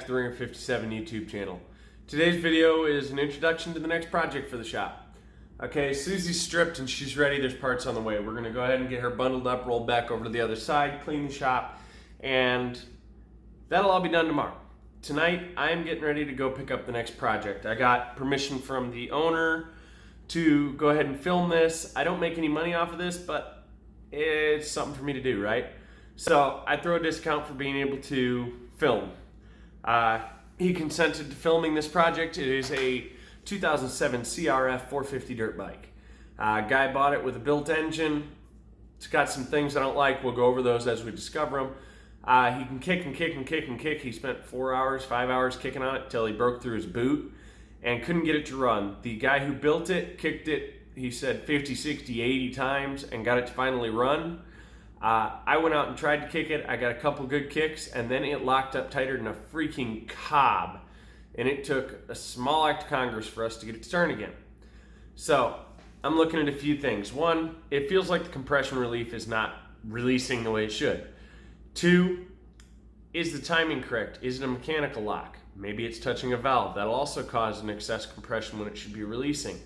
back to the Ringer 57 YouTube channel. Today's video is an introduction to the next project for the shop. Okay, Susie's stripped and she's ready. There's parts on the way. We're going to go ahead and get her bundled up, rolled back over to the other side, clean the shop, and that'll all be done tomorrow. Tonight, I'm getting ready to go pick up the next project. I got permission from the owner to go ahead and film this. I don't make any money off of this, but it's something for me to do, right? So I throw a discount for being able to film. He consented to filming this project. It is a 2007 CRF450 dirt bike. Guy bought it with a built engine. It's got some things I don't like. We'll go over those as we discover them. He can kick and kick and kick and kick. He spent 4 hours, 5 hours kicking on it till he broke through his boot and couldn't get it to run. The guy who built it kicked it, he said 50, 60, 80 times and got it to finally run. I went out and tried to kick it. I got a couple good kicks, and then it locked up tighter than a freaking cob. And it took a small act of Congress for us to get it to turn again. So I'm looking at a few things. One, it feels like the compression relief is not releasing the way it should. Two, is the timing correct? Is it a mechanical lock? Maybe it's touching a valve. That'll also cause an excess compression when it should be releasing.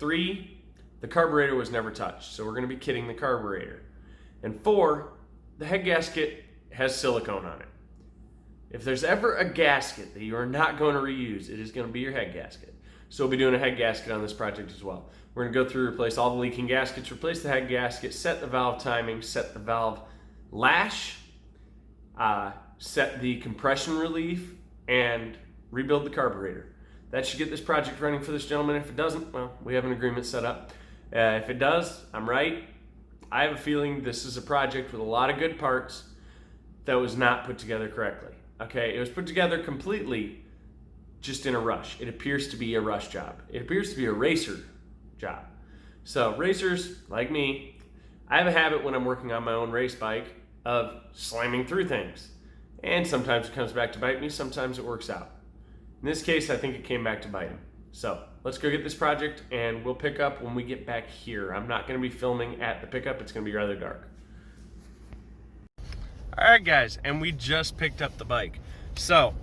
Three, the carburetor was never touched, so we're going to be kitting the carburetor. And four, the head gasket has silicone on it. If there's ever a gasket that you are not going to reuse, it is going to be your head gasket. So we'll be doing a head gasket on this project as well. We're going to go through, replace all the leaking gaskets, replace the head gasket, set the valve timing, set the valve lash, set the compression relief, and rebuild the carburetor. That should get this project running for this gentleman. If it doesn't, well, we have an agreement set up. If it does, I'm right. I have a feeling this is a project with a lot of good parts that was not put together correctly. Okay, it was put together completely just in a rush. It appears to be a rush job. It appears to be a racer job. So racers, like me, I have a habit when I'm working on my own race bike of slamming through things. And sometimes it comes back to bite me, sometimes it works out. In this case, I think it came back to bite him. So let's go get this project and we'll pick up when we get back here. I'm not going to be filming at the pickup. It's going to be rather dark. All right, guys, and we just picked up the bike. So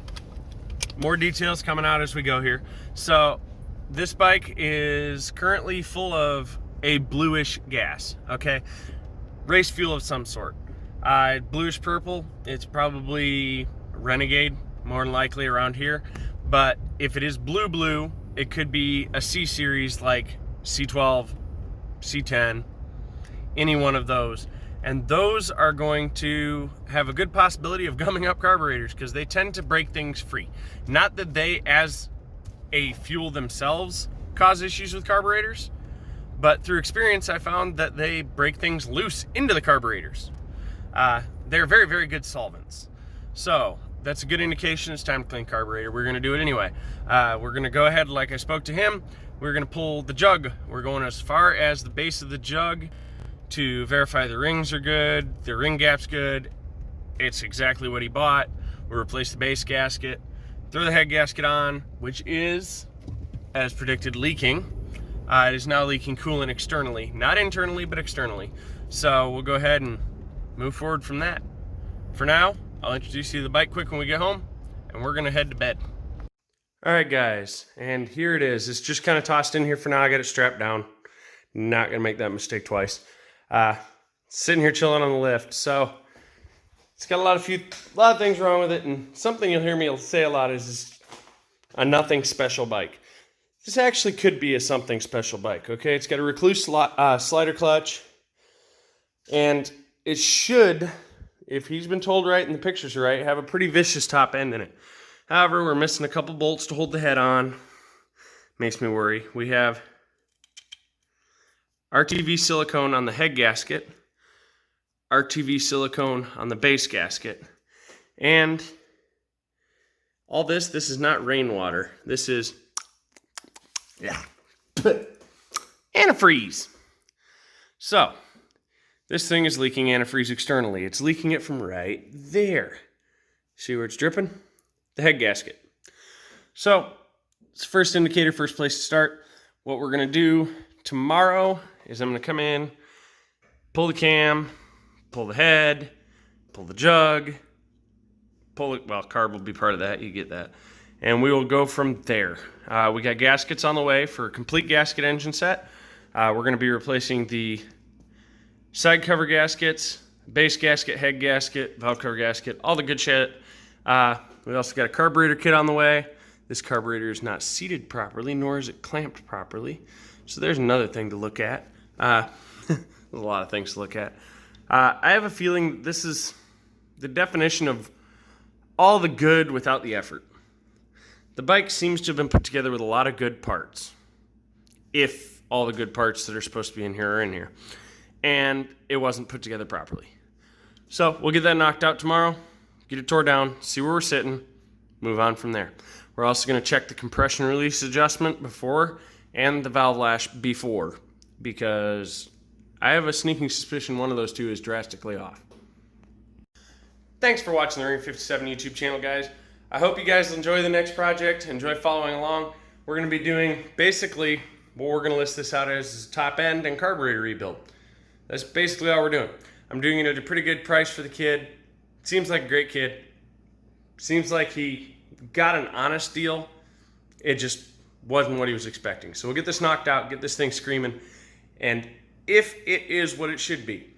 more details coming out as we go here. So this bike is currently full of a bluish gas, okay? Race fuel of some sort. Bluish purple, it's probably Renegade, more than likely around here. But if it is blue, it could be a C series like C12, C10, any one of those. And those are going to have a good possibility of gumming up carburetors because they tend to break things free. Not that they, as a fuel themselves, cause issues with carburetors, but through experience, I found that they break things loose into the carburetors. They're very, very good solvents. So that's a good indication it's time to clean carburetor. We're gonna do it anyway. We're gonna go ahead, like I spoke to him, we're gonna pull the jug. We're going as far as the base of the jug to verify the rings are good, the ring gap's good. It's exactly what he bought. We'll replace the base gasket, throw the head gasket on, which is, as predicted, leaking. It is now leaking coolant externally, not internally, but externally. So we'll go ahead and move forward from that. For now, I'll introduce you to the bike quick when we get home, and we're gonna head to bed. All right, guys, and here it is. It's just kind of tossed in here for now. I got it strapped down. Not gonna make that mistake twice. Sitting here chilling on the lift. So it's got a lot of things wrong with it, and something you'll hear me say a lot is a nothing special bike. This actually could be a something special bike, okay? It's got a recluse slider clutch, and it should, if he's been told right and the pictures are right, have a pretty vicious top end in it. However, we're missing a couple bolts to hold the head on. Makes me worry. We have RTV silicone on the head gasket, RTV silicone on the base gasket, and all this is not rainwater. This is antifreeze. So this thing is leaking antifreeze externally. It's leaking it from right there. See where it's dripping? The head gasket. So it's the first indicator, first place to start. What we're gonna do tomorrow is I'm gonna come in, pull the cam, pull the head, pull the jug, pull it, well, carb will be part of that, you get that. And we will go from there. We got gaskets on the way for a complete gasket engine set. We're gonna be replacing the side cover gaskets, base gasket, head gasket, valve cover gasket, all the good shit. We also got a carburetor kit on the way. This carburetor is not seated properly, nor is it clamped properly. So there's another thing to look at. There's a lot of things to look at. I have a feeling this is the definition of all the good without the effort. The bike seems to have been put together with a lot of good parts, if all the good parts that are supposed to be in here are in here. And it wasn't put together properly. So we'll get that knocked out tomorrow, get it tore down, see where we're sitting, move on from there. We're also going to check the compression release adjustment before and the valve lash before, because I have a sneaking suspicion one of those two is drastically off. Thanks for watching the Ring 57 YouTube channel, guys. I hope you guys enjoy the next project, enjoy following along. We're going to be doing basically what we're going to list this out as is top end and carburetor rebuild. That's basically all we're doing. I'm doing it at a pretty good price for the kid. Seems like a great kid. Seems like he got an honest deal. It just wasn't what he was expecting. So we'll get this knocked out, get this thing screaming, and if it is what it should be,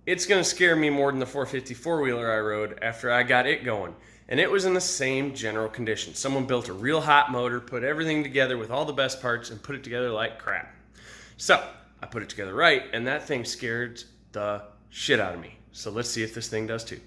it's going to scare me more than the 450 four-wheeler I rode after I got it going. And it was in the same general condition. Someone built a real hot motor, put everything together with all the best parts, and put it together like crap. So I put it together right, and that thing scared the shit out of me. So let's see if this thing does too.